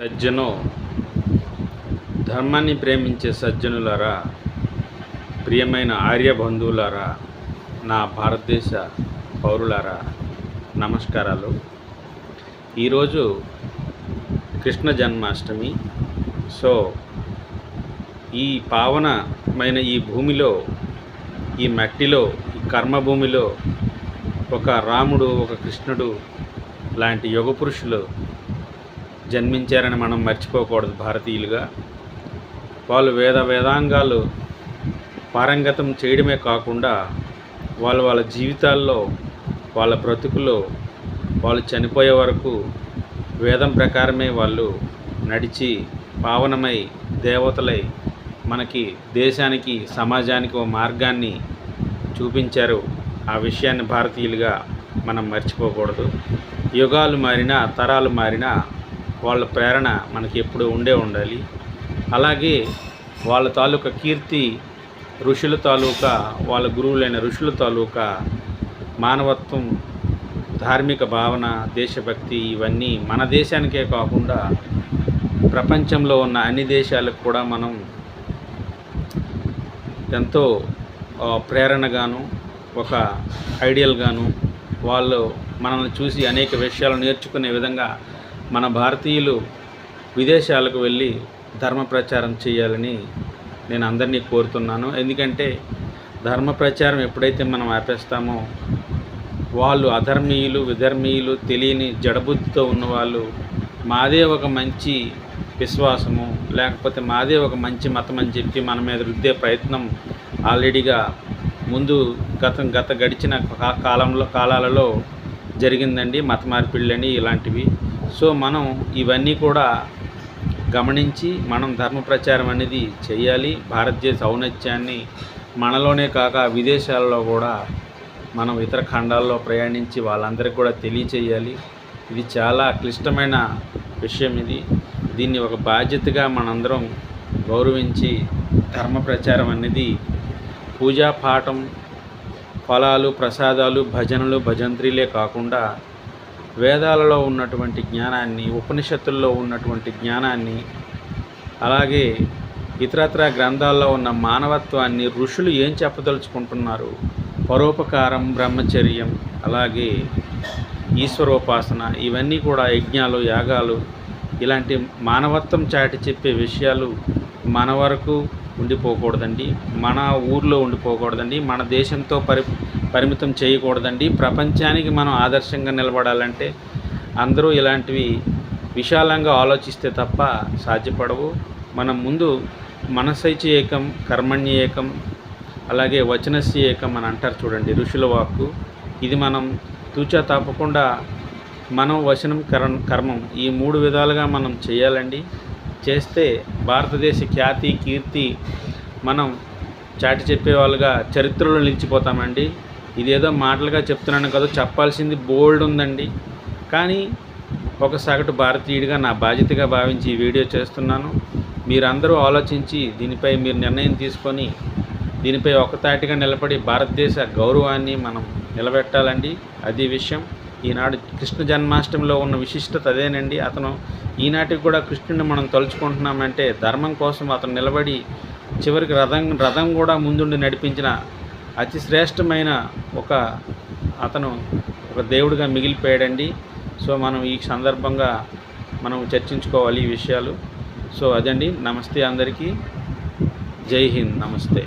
సజ్జనో ధర్మాన్ని ప్రేమించే సజ్జనులారా, ప్రియమైన ఆర్య బంధువులారా, నా భారతదేశ పౌరులారా, నమస్కారాలు. ఈరోజు కృష్ణ జన్మాష్టమి. సో ఈ పావనమైన ఈ భూమిలో, ఈ మట్టిలో, ఈ కర్మభూమిలో ఒక రాముడు, ఒక కృష్ణుడు లాంటి యుగ పురుషులు జన్మించారని మనం మర్చిపోకూడదు. భారతీయులుగా వాళ్ళు వేదాంగాలు పారంగతం చేయడమే కాకుండా వాళ్ళ జీవితాల్లో, వాళ్ళ బ్రతుకులో, వాళ్ళు చనిపోయే వరకు వేదం ప్రకారమే వాళ్ళు నడిచి పావనమై దేవతలై మనకి, దేశానికి, సమాజానికి ఒక మార్గాన్ని చూపించారు. ఆ విషయాన్ని భారతీయులుగా మనం మర్చిపోకూడదు. యుగాలు మారినా, తరాలు మారినా వాళ్ళ ప్రేరణ మనకి ఎప్పుడూ ఉండాలి. అలాగే వాళ్ళ తాలూకా కీర్తి, ఋషుల తాలూకా, వాళ్ళ గురువులైన ఋషుల తాలూకా మానవత్వం, ధార్మిక భావన, దేశభక్తి ఇవన్నీ మన దేశానికే కాకుండా ప్రపంచంలో ఉన్న అన్ని దేశాలకు కూడా మనం ఎంతో ప్రేరణగాను, ఒక ఐడియల్గాను, వాళ్ళు మనల్ని చూసి అనేక విషయాలు నేర్చుకునే విధంగా మన భారతీయులు విదేశాలకు వెళ్ళి ధర్మ ప్రచారం చేయాలని నేను అందరినీ కోరుతున్నాను. ఎందుకంటే ధర్మ ప్రచారం ఎప్పుడైతే మనం ఆపేస్తామో, వాళ్ళు అధర్మీయులు, విధర్మీయులు, తెలియని జడబుద్ధితో ఉన్నవాళ్ళు మాదే ఒక మంచి విశ్వాసము, లేకపోతే మాదే ఒక మంచి మతం అని చెప్పి మన మీద రుద్దే ప్రయత్నం ఆల్రెడీగా ముందు గడిచిన కాలాలలో జరిగిందండి. మత మార్పిళ్ళని ఇలాంటివి. సో మనం ఇవన్నీ కూడా గమనించి మనం ధర్మ ప్రచారం అనేది చేయాలి. భారతదేశ ఔన్నత్యాన్ని మనలోనే కాక విదేశాలలో కూడా మనం ఇతర ఖండాల్లో ప్రయాణించి వాళ్ళందరికీ కూడా తెలియచేయాలి. ఇది చాలా క్లిష్టమైన విషయం. దీన్ని ఒక బాధ్యతగా మనందరం గౌరవించి ధర్మ ప్రచారం అనేది పూజా పాఠం, ఫలాలు, ప్రసాదాలు, భజనలు, భజంత్రీలే కాకుండా వేదాలలో ఉన్నటువంటి జ్ఞానాన్ని, ఉపనిషత్తుల్లో ఉన్నటువంటి జ్ఞానాన్ని, అలాగే ఇతరత్ర గ్రంథాల్లో ఉన్న మానవత్వాన్ని, ఋషులు ఏం చెప్పదలుచుకుంటున్నారు, పరోపకారం, బ్రహ్మచర్యం, అలాగే ఈశ్వరోపాసన, ఇవన్నీ కూడా యజ్ఞాలు, యాగాలు, ఇలాంటి మానవత్వం చాటి చెప్పే విషయాలు మన వరకు ఉండిపోకూడదండి. మన ఊర్లో ఉండిపోకూడదండి. మన దేశంతో పరిమితం చేయకూడదండి. ప్రపంచానికి మనం ఆదర్శంగా నిలబడాలంటే అందరూ ఇలాంటివి విశాలంగా ఆలోచిస్తే తప్ప సాధ్యపడవు. మనం ముందు మనసైచి ఏకం, కర్మణ్య ఏకం, అలాగే వచనస్య ఏకం అని అంటారు చూడండి, ఋషుల వాక్కు. ఇది మనం తూచా తప్పకుండా మనం వచనం, కర్మం ఈ 3 విధాలుగా మనం చేయాలండి. చేస్తే భారతదేశ ఖ్యాతి, కీర్తి మనం చాటి చెప్పేవాళ్ళుగా చరిత్రలో నిలిచిపోతామండి. ఇదేదో మాటలుగా చెప్తున్నాను కదా, చెప్పాల్సింది బోల్డ్ ఉందండి. కానీ ఒక సగటు భారతీయుడిగా నా బాధ్యతగా భావించి ఈ వీడియో చేస్తున్నాను. మీరందరూ ఆలోచించి దీనిపై మీరు నిర్ణయం తీసుకొని దీనిపై ఒకతాటిగా నిలబడి భారతదేశ గౌరవాన్ని మనం నిలబెట్టాలండి. అది విషయం. ఈనాడు కృష్ణ జన్మాష్టమిలో ఉన్న విశిష్టత అదేనండి. అతను ఈనాటికి కూడా కృష్ణుడిని మనం తలుచుకుంటున్నామంటే ధర్మం కోసం అతను నిలబడి చివరికి రథం కూడా ముందుండి నడిపించిన అతి శ్రేష్టమైన అతను ఒక దేవుడిగా మిగిలిపోయాడండి. సో మనం ఈ సందర్భంగా మనం చర్చించుకోవాలి ఈ విషయాలు. సో అదండి. నమస్తే అందరికీ. జై హింద్. నమస్తే.